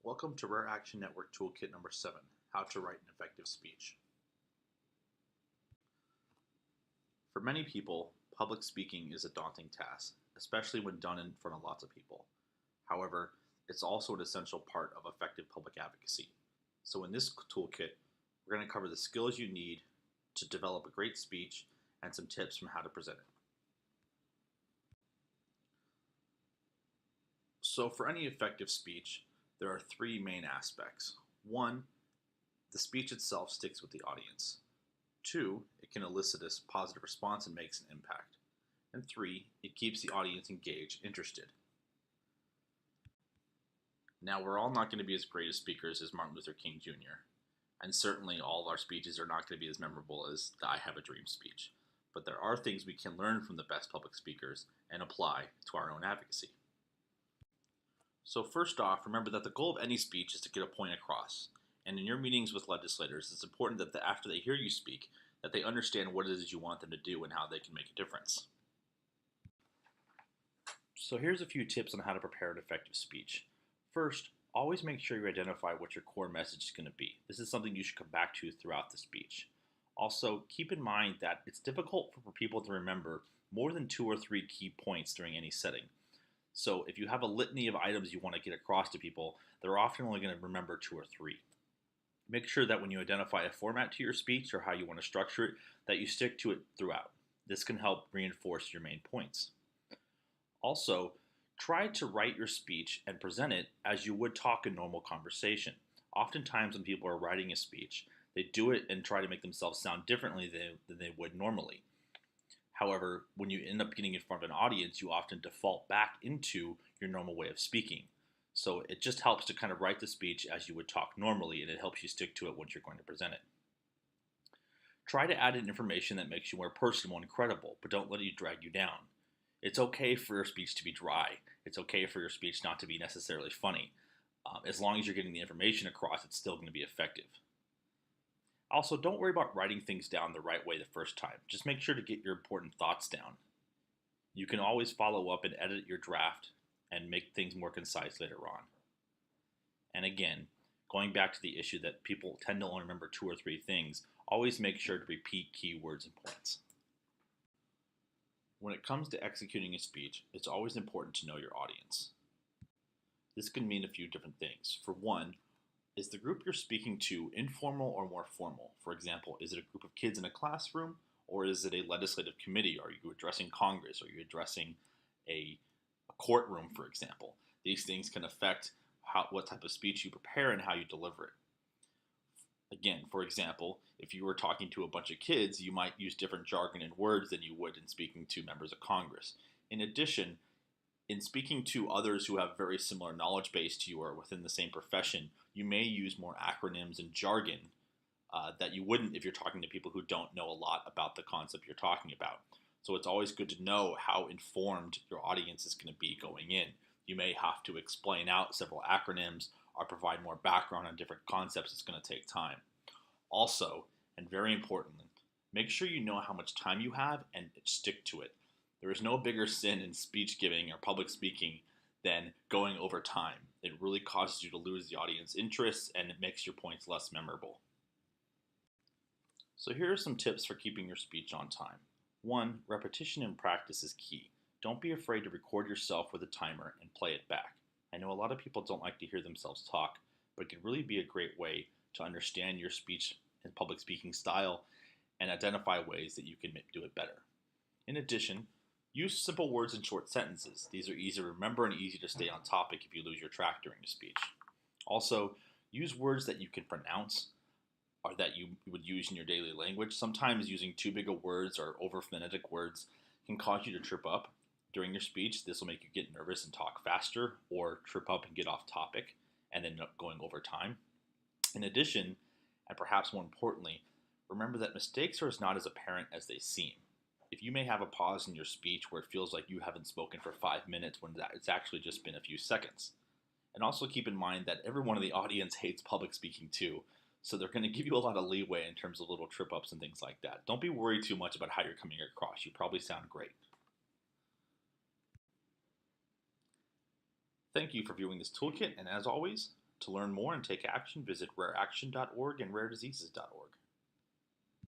Welcome to Rare Action Network Toolkit number 7, How to Write an Effective Speech. For many people, public speaking is a daunting task, especially when done in front of lots of people. However, it's also an essential part of effective public advocacy. So in this toolkit, we're going to cover the skills you need to develop a great speech and some tips from how to present it. So for any effective speech, there are three main aspects. One, the speech itself sticks with the audience. Two, it can elicit a positive response and makes an impact. And three, it keeps the audience engaged, interested. Now, we're all not going to be as great as speakers as Martin Luther King Jr., and certainly all of our speeches are not going to be as memorable as the I Have a Dream speech. But there are things we can learn from the best public speakers and apply to our own advocacy. So first off, remember that the goal of any speech is to get a point across. And in your meetings with legislators, it's important that after they hear you speak, that they understand what it is you want them to do and how they can make a difference. So here's a few tips on how to prepare an effective speech. First, always make sure you identify what your core message is going to be. This is something you should come back to throughout the speech. Also, keep in mind that it's difficult for people to remember more than 2 or 3 key points during any setting. So if you have a litany of items you want to get across to people, they're often only going to remember 2 or 3. Make sure that when you identify a format to your speech or how you want to structure it, that you stick to it throughout. This can help reinforce your main points. Also, try to write your speech and present it as you would talk in normal conversation. Oftentimes when people are writing a speech, they do it and try to make themselves sound differently than they would normally. However, when you end up getting in front of an audience, you often default back into your normal way of speaking. So it just helps to kind of write the speech as you would talk normally, and it helps you stick to it once you're going to present it. Try to add in information that makes you more personal and credible, but don't let it drag you down. It's okay for your speech to be dry. It's okay for your speech not to be necessarily funny. As long as you're getting the information across, it's still going to be effective. Also, don't worry about writing things down the right way the first time. Just make sure to get your important thoughts down. You can always follow up and edit your draft and make things more concise later on. And again, going back to the issue that people tend to only remember 2 or 3 things, always make sure to repeat key words and points. When it comes to executing a speech, it's always important to know your audience. This can mean a few different things. For one, is the group you're speaking to informal or more formal? For example, is it a group of kids in a classroom, or is it a legislative committee? Are you addressing Congress? Are you addressing a courtroom, for example? These things can affect what type of speech you prepare and how you deliver it. Again, for example, if you were talking to a bunch of kids, you might use different jargon and words than you would in speaking to members of Congress. In addition, in speaking to others who have very similar knowledge base to you or within the same profession, you may use more acronyms and jargon that you wouldn't if you're talking to people who don't know a lot about the concept you're talking about. So it's always good to know how informed your audience is going to be going in. You may have to explain out several acronyms or provide more background on different concepts. It's going to take time. Also, and very importantly, make sure you know how much time you have and stick to it. There is no bigger sin in speech giving or public speaking than going over time. It really causes you to lose the audience interest and it makes your points less memorable. So here are some tips for keeping your speech on time. 1, repetition and practice is key. Don't be afraid to record yourself with a timer and play it back. I know a lot of people don't like to hear themselves talk, but it can really be a great way to understand your speech and public speaking style and identify ways that you can do it better. In addition, use simple words and short sentences. These are easy to remember and easy to stay on topic if you lose your track during a speech. Also, use words that you can pronounce or that you would use in your daily language. Sometimes using too big of words or over-phonetic words can cause you to trip up during your speech. This will make you get nervous and talk faster or trip up and get off topic and then going over time. In addition, and perhaps more importantly, remember that mistakes are not as apparent as they seem. If you may have a pause in your speech where it feels like you haven't spoken for 5 minutes when it's actually just been a few seconds. And also keep in mind that everyone in the audience hates public speaking too, so they're going to give you a lot of leeway in terms of little trip-ups and things like that. Don't be worried too much about how you're coming across. You probably sound great. Thank you for viewing this toolkit, and as always, To learn more and take action, visit rareaction.org and rarediseases.org.